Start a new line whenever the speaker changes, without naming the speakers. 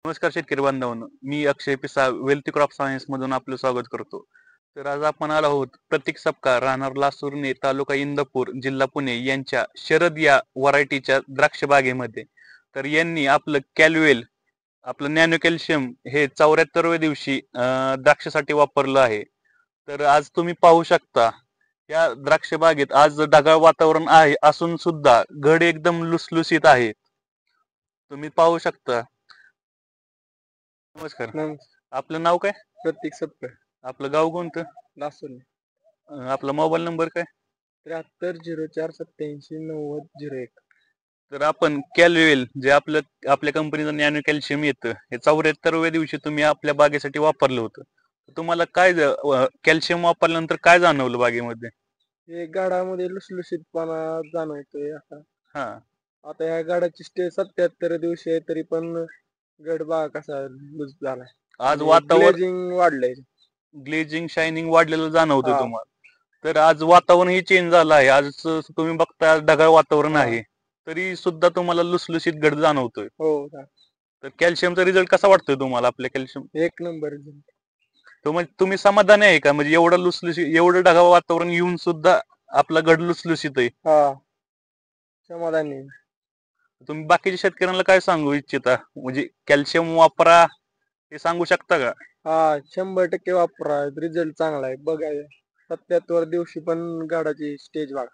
नमस्कार शेतकरी बांधवांनो, मी अक्षय पिसा वेल्थ क्रॉप सायन्स मधून आपलं स्वागत करतो. तर आज आपण आलो आहोत प्रतीक सपकाळ, राहणार लासुर्णे, तालुका इंदापूर, जिल्हा पुणे यांच्या शरद या व्हरायटीच्या द्राक्ष बागेमध्ये. तर यांनी आपलं कॅल्वेल, आपलं नॅनो कॅल्शियम हे 74व्या दिवशी द्राक्षासाठी वापरलं आहे. तर आज तुम्ही पाहू शकता या द्राक्ष बागेत आज ढगाळ वातावरण आहे असून सुद्धा घड एकदम लुसलुसीत आहे. तुम्ही पाहू शकता. नमस्कार. आपलं नाव काय?
प्रतीक सपकाळ,
आपलं गाव कोणतं?
लासूर.
आपला मोबाईल नंबर काय?
7304879001.
तर आपण कॅल्वेल जे आपल्या कंपनीचं नॅनो कॅल्शियम येतं हे 74व्या दिवशी तुम्ही आपल्या बागेसाठी वापरलं होतं. तुम्हाला काय कॅल्शियम वापरल्यानंतर काय जाणवलं बागेमध्ये?
हे गाडामध्ये लुसलुशीतपणा जाणवतोय आता.
हा,
आता या गाडाची स्टेज 77 दिवशी आहे तरी पण गड बघा कसा लूज झालाय.
आज वातावरण
ग्लेजिंग वाढलंय.
ग्लेजिंग शायनिंग वाढलेलं जाणवतंय
हा.
तुम्हाला. तर आज वातावरण ही चेंज झालं आहे. आज तुम्ही बघता ढगाळ वातावरण
हा.
आहे तरी सुद्धा तुम्हाला लुसलुसीत घड जाणवतोय.
हो.
तर कॅल्शियमचा रिझल्ट कसा वाटतोय तुम्हाला आपल्या कॅल्शियम?
एक नंबर.
तुम्ही समाधानी आहे का? म्हणजे एवढं लुसलुसीत, एवढं ढगाळ वातावरण येऊन सुद्धा आपला घड लुसलुसीत आहे.
हा, समाधानी.
तुम्ही बाकीच्या शेतकऱ्यांना काय सांगू इच्छिता? म्हणजे कॅल्शियम वापरा हे सांगू शकता का?
हा, 100% वापरा. रिझल्ट चांगला आहे. बघा 77 दिवशी पण गाडाची स्टेज बघा.